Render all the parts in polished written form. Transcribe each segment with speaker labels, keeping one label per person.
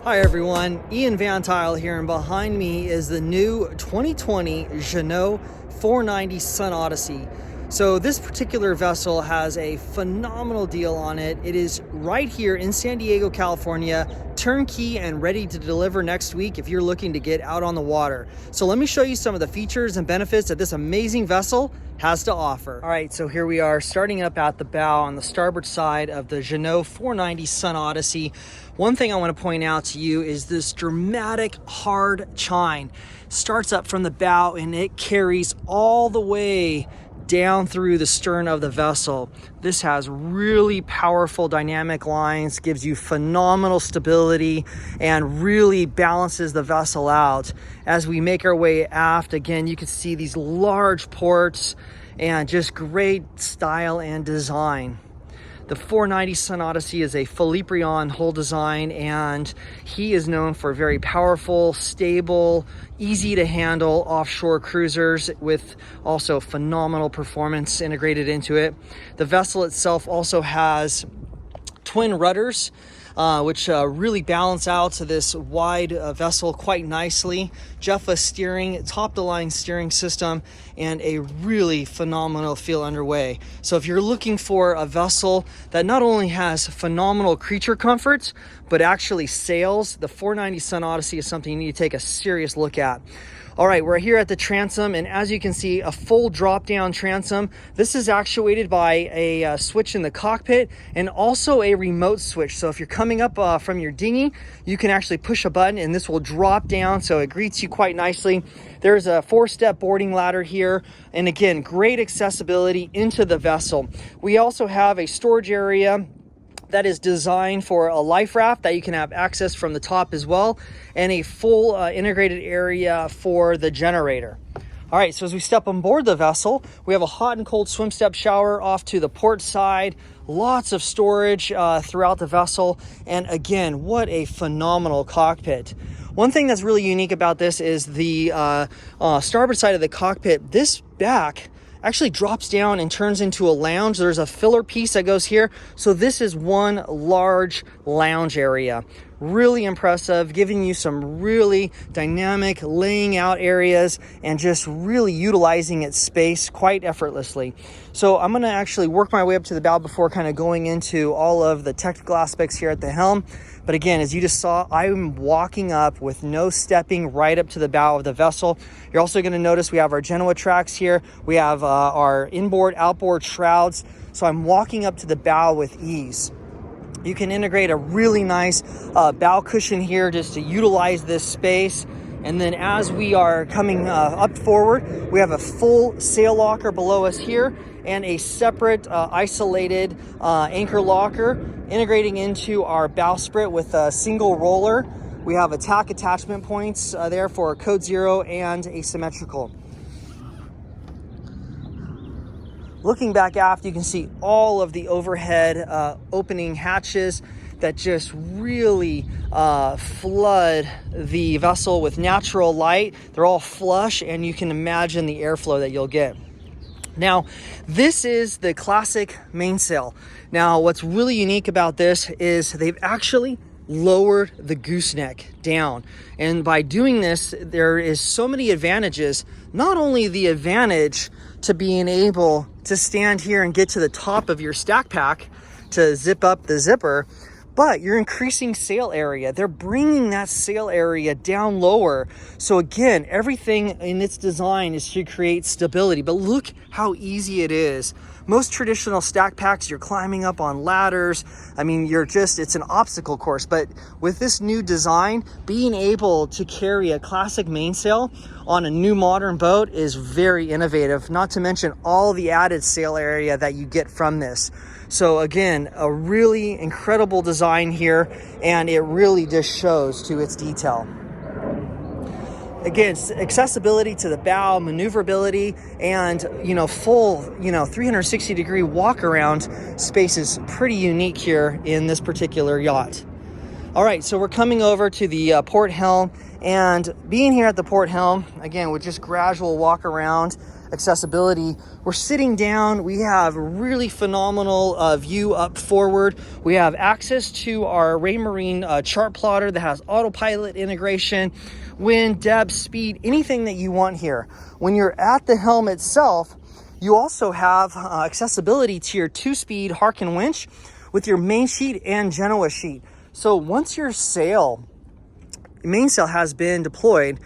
Speaker 1: Hi everyone, Ian Van Tile here, and behind me is the new 2020 Jeanneau 490 Sun Odyssey. So this particular vessel has a phenomenal deal on it. It is right here in San Diego, California, turnkey and ready to deliver next week if you're looking to get out on the water. So let me show you some of the features and benefits that this amazing vessel has to offer. All right, so here we are starting up at the bow on the starboard side of the Jeanneau 490 Sun Odyssey. One thing I want to point out to you is this dramatic hard chine. Starts up from the bow and it carries all the way down through the stern of the vessel. This has really powerful dynamic lines, gives you phenomenal stability, and really balances the vessel out. As we make our way aft, again, you can see these large ports and just great style and design. The 490 Sun Odyssey is a Philippe hull design, and he is known for very powerful, stable, easy to handle offshore cruisers with also phenomenal performance integrated into it. The vessel itself also has twin rudders, which really balance out to this wide vessel quite nicely. Jeffa steering, top-of-the-line steering system, and a really phenomenal feel underway. So if you're looking for a vessel that not only has phenomenal creature comforts, but actually sails, the 490 Sun Odyssey is something you need to take a serious look at. All right, we're here at the transom, and as you can see, a full drop-down transom. This is actuated by a switch in the cockpit and also a remote switch. So if you're coming up from your dinghy, you can actually push a button and this will drop down, so it greets you quite nicely. There's a 4-step boarding ladder here, and again, great accessibility into the vessel. We also have a storage area that is designed for a life raft that you can have access from the top as well, and a full integrated area for the generator. All right, so as we step on board the vessel, we have a hot and cold swim step shower off to the port side, lots of storage throughout the vessel, and again, what a phenomenal cockpit. One thing that's really unique about this is the starboard side of the cockpit. This back actually drops down and turns into a lounge. There's a filler piece that goes here. So this is one large lounge area. Really impressive, giving you some really dynamic laying out areas and just really utilizing its space quite effortlessly. So I'm gonna actually work my way up to the bow before kind of going into all of the technical aspects here at the helm. But again, as you just saw, I'm walking up with no stepping right up to the bow of the vessel. You're also going to notice we have our Jeanneau tracks here. We have our inboard, outboard shrouds. So I'm walking up to the bow with ease. You can integrate a really nice bow cushion here just to utilize this space. And then as we are coming up forward, we have a full sail locker below us here and a separate isolated anchor locker integrating into our bowsprit with a single roller. We have attack attachment points there for code 0 and asymmetrical. Looking back aft, you can see all of the overhead opening hatches that just really flood the vessel with natural light. They're all flush, and you can imagine the airflow that you'll get. Now, this is the classic mainsail. Now, what's really unique about this is they've actually lowered the gooseneck down. And by doing this, there is so many advantages. Not only the advantage to being able to stand here and get to the top of your stack pack to zip up the zipper, but you're increasing sail area. They're bringing that sail area down lower. So again, everything in its design is to create stability, but look how easy it is. Most traditional stack packs, you're climbing up on ladders. I mean, it's an obstacle course, but with this new design, being able to carry a classic mainsail on a new modern boat is very innovative, not to mention all the added sail area that you get from this. So again, a really incredible design here, and it really just shows to its detail. Again, accessibility to the bow, maneuverability, and full 360 degree walk around space is pretty unique here in this particular yacht. All right, so we're coming over to the port helm, and being here at the port helm, again, with just gradual walk around, accessibility. We're sitting down. We have really phenomenal view up forward. We have access to our Raymarine chart plotter that has autopilot integration, wind, depth, speed, anything that you want here. When you're at the helm itself, you also have accessibility to your 2-speed Harken winch with your main sheet and Jeanneau sheet. So once your mainsail has been deployed,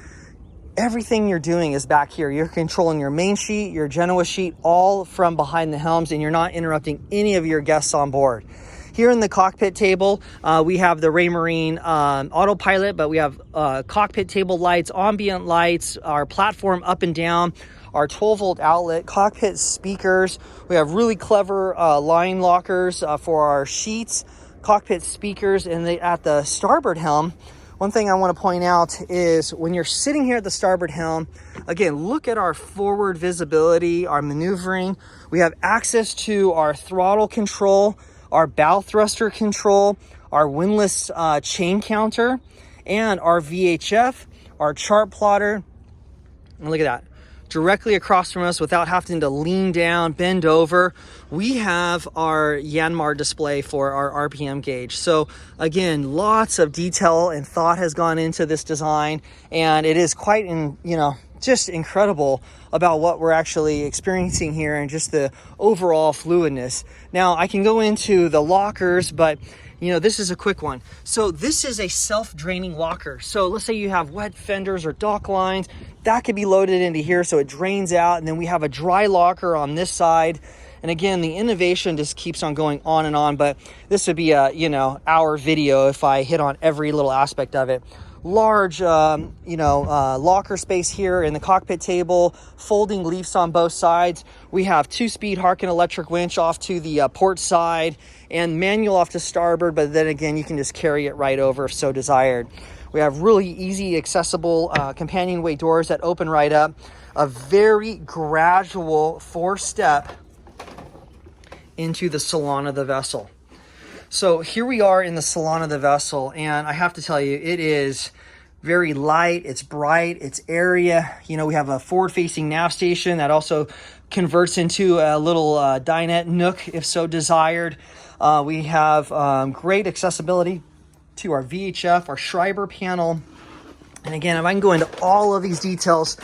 Speaker 1: everything you're doing is back here. You're controlling your main sheet, your Jeanneau sheet, all from behind the helms, and you're not interrupting any of your guests on board. Here in the cockpit table, we have the Raymarine autopilot, but we have cockpit table lights, ambient lights, our platform up and down, our 12-volt outlet, cockpit speakers. We have really clever line lockers for our sheets, cockpit speakers, and at the starboard helm, one thing I want to point out is when you're sitting here at the starboard helm, again, look at our forward visibility, our maneuvering. We have access to our throttle control, our bow thruster control, our windlass chain counter, and our VHF, our chart plotter. And look at that. Directly across from us without having to lean down, bend over, we have our Jean-Marc display for our RPM gauge. So again, lots of detail and thought has gone into this design, and it is quite, just incredible about what we're actually experiencing here and just the overall fluidness. Now, I can go into the lockers, but this is a quick one. So this is a self-draining locker. So let's say you have wet fenders or dock lines, that could be loaded into here so it drains out. And then we have a dry locker on this side. And again, the innovation just keeps on going on and on, but this would be a, hour video if I hit on every little aspect of it. Large, locker space here in the cockpit table, folding leafs on both sides. We have 2-speed Harken electric winch off to the port side and manual off to starboard, but then again, you can just carry it right over if so desired. We have really easy, accessible companionway doors that open right up. A very gradual 4-step into the salon of the vessel. So here we are in the salon of the vessel, and I have to tell you, it is very light, it's bright, it's airy. We have a forward-facing nav station that also converts into a little dinette nook if so desired. We have great accessibility to our VHF, our Schreiber panel. And again, if I can go into all of these details,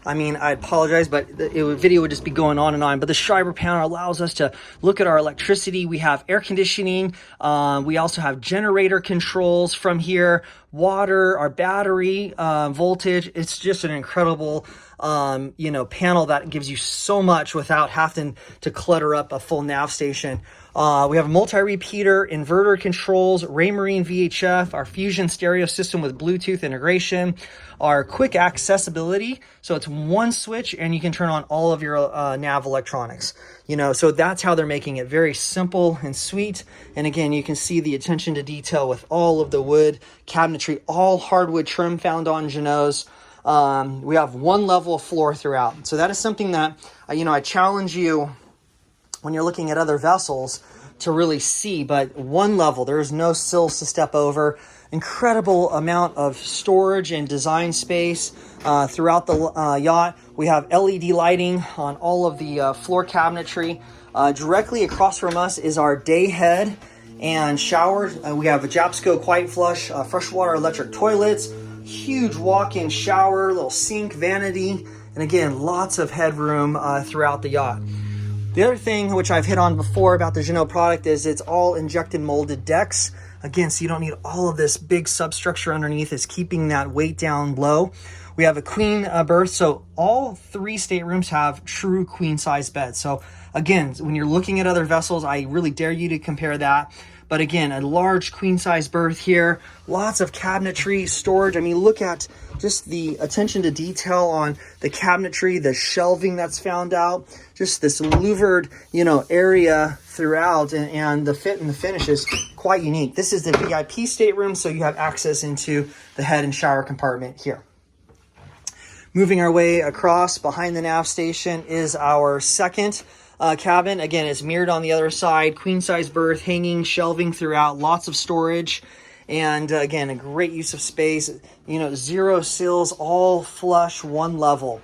Speaker 1: I apologize, but the video would just be going on and on. But the Schreiber panel allows us to look at our electricity. We have air conditioning. We also have generator controls from here, water, our battery voltage. It's just an incredible, panel that gives you so much without having to clutter up a full nav station. We have a multi-repeater, inverter controls, Raymarine VHF, our Fusion stereo system with Bluetooth integration, our quick accessibility. So it's one switch and you can turn on all of your nav electronics. So that's how they're making it very simple and sweet. And again, you can see the attention to detail with all of the wood cabinetry, all hardwood trim found on Jeanneau's. We have one level of floor throughout. So that is something that, I challenge you when you're looking at other vessels to really see, but one level, there is no sills to step over. Incredible amount of storage and design space throughout the yacht. We have LED lighting on all of the floor cabinetry. Directly across from us is our day head and shower. We have a Japsco Quiet Flush, freshwater electric toilets, huge walk-in shower, little sink, vanity, and again, lots of headroom throughout the yacht. The other thing, which I've hit on before about the Jeanneau product, is it's all injected molded decks. Again, so you don't need all of this big substructure underneath. It's keeping that weight down low. We have a queen berth, so all 3 staterooms have true queen size beds. So again, when you're looking at other vessels, I really dare you to compare that. But again, a large queen size berth here, lots of cabinetry, storage. Look at just the attention to detail on the cabinetry, the shelving that's found out, just this louvered, area throughout, and the fit and the finish is quite unique. This is the VIP stateroom, so you have access into the head and shower compartment here. Moving our way across behind the nav station is our second cabin. Again, it's mirrored on the other side, queen size berth, hanging, shelving throughout, lots of storage, and again, a great use of space. 0 sills, all flush, one level.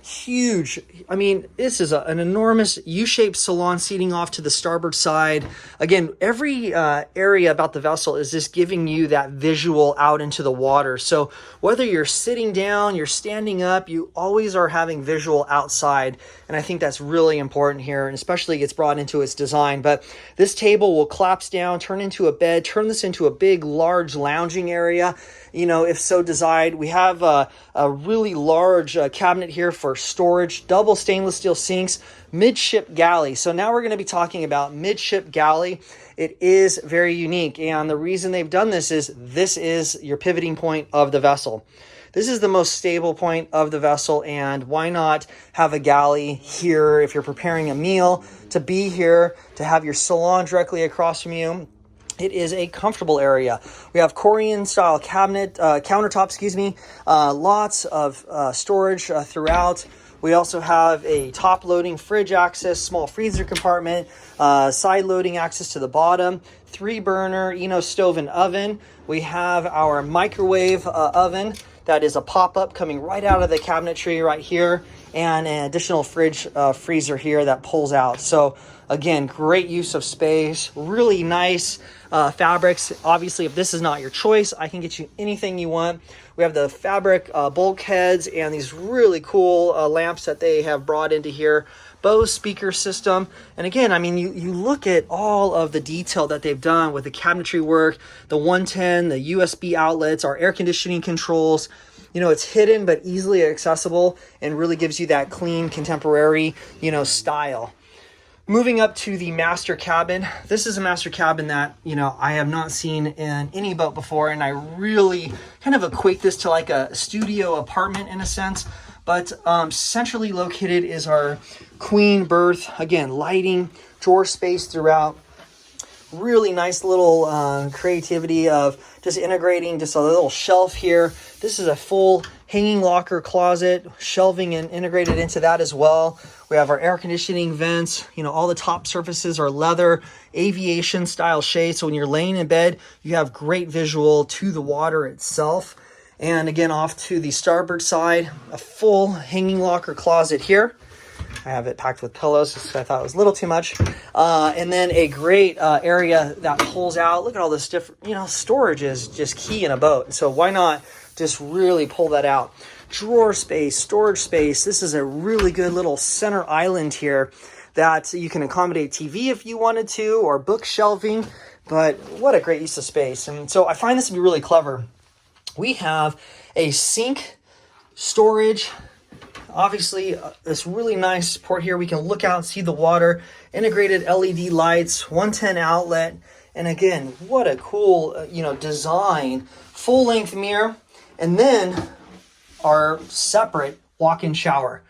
Speaker 1: huge. I mean, this is an enormous U-shaped salon seating off to the starboard side. Again, every area about the vessel is just giving you that visual out into the water. So whether you're sitting down, you're standing up, you always are having visual outside. And I think that's really important here, and especially gets brought into its design. But this table will collapse down, turn into a bed, turn this into a big, large lounging area, you know, if so desired. We have a really large cabinet here for storage, double stainless steel sinks, Midship Galley. So now we're going to be talking about Midship Galley. It is very unique, and the reason they've done this is your pivoting point of the vessel. This is the most stable point of the vessel, and why not have a galley here if you're preparing a meal, to be here, to have your salon directly across from you. It is a comfortable area. We have Korean style countertop, lots of storage throughout. We also have a top loading fridge access, small freezer compartment, side loading access to the bottom, 3-burner stove and oven. We have our microwave oven that is a pop-up coming right out of the cabinetry right here, and an additional fridge freezer here that pulls out. So again, great use of space, really nice fabrics. Obviously, if this is not your choice, I can get you anything you want. We have the fabric bulkheads and these really cool lamps that they have brought into here. Bose speaker system. And again, I mean, you look at all of the detail that they've done with the cabinetry work, the 110, the USB outlets, our air conditioning controls. You know, it's hidden but easily accessible and really gives you that clean, contemporary, style. Moving up to the master cabin. This is a master cabin that, I have not seen in any boat before, and I really kind of equate this to like a studio apartment in a sense. But centrally located is our queen berth. Again, lighting, drawer space throughout. Really nice little creativity of just integrating just a little shelf here. This is a full hanging locker closet, shelving and integrated into that as well. We have our air conditioning vents. All the top surfaces are leather, aviation style shade. So when you're laying in bed, you have great visual to the water itself. And again, off to the starboard side, a full hanging locker closet here. I have it packed with pillows because I thought it was a little too much. And then a great area that pulls out. Look at all this different, storage is just key in a boat. So why not just really pull that out? Drawer space, storage space. This is a really good little center island here that you can accommodate TV if you wanted to, or book shelving. But what a great use of space. And so I find this to be really clever. We have a sink, storage, obviously this really nice port here. We can look out and see the water, integrated LED lights, 110 outlet. And again, what a cool, design, full length mirror. And then our separate walk-in shower.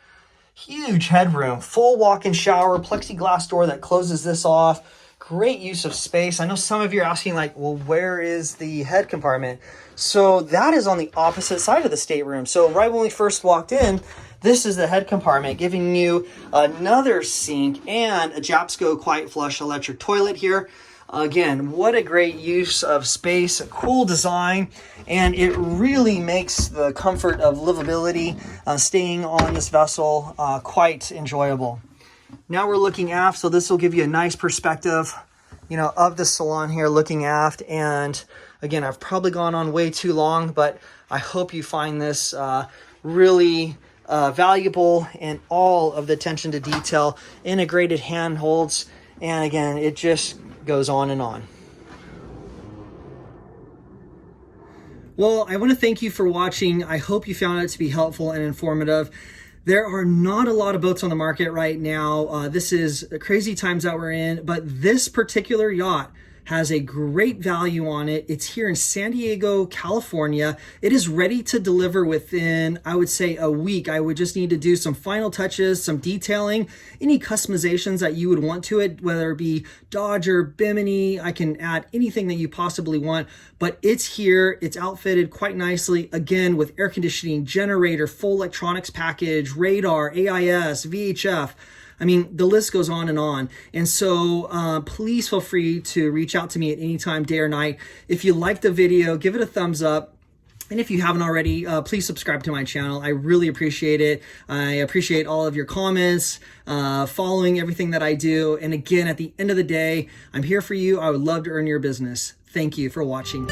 Speaker 1: Huge headroom, full walk-in shower, plexiglass door that closes this off. Great use of space. I know some of you are asking well, where is the head compartment? So that is on the opposite side of the stateroom. So right when we first walked in, this is the head compartment, giving you another sink and a Japsco Quiet Flush electric toilet here. Again, what a great use of space, a cool design, and it really makes the comfort of livability, staying on this vessel, quite enjoyable. Now we're looking aft, so this will give you a nice perspective, of the salon here looking aft. And again, I've probably gone on way too long, but I hope you find this really valuable, and all of the attention to detail, integrated handholds, and again, it just goes on and on. Well, I want to thank you for watching. I hope you found it to be helpful and informative. There are not a lot of boats on the market right now. This is crazy times that we're in, but this particular yacht has a great value on it. It's here in San Diego, California. It is ready to deliver within, I would say, a week. I would just need to do some final touches, some detailing, any customizations that you would want to it, whether it be Dodger, Bimini. I can add anything that you possibly want, but it's here. It's outfitted quite nicely, again, with air conditioning, generator, full electronics package, radar, AIS, VHF. I mean, the list goes on and on. And so please feel free to reach out to me at any time, day or night. If you like the video, give it a thumbs up. And if you haven't already, please subscribe to my channel. I really appreciate it. I appreciate all of your comments, following everything that I do. And again, at the end of the day, I'm here for you. I would love to earn your business. Thank you for watching.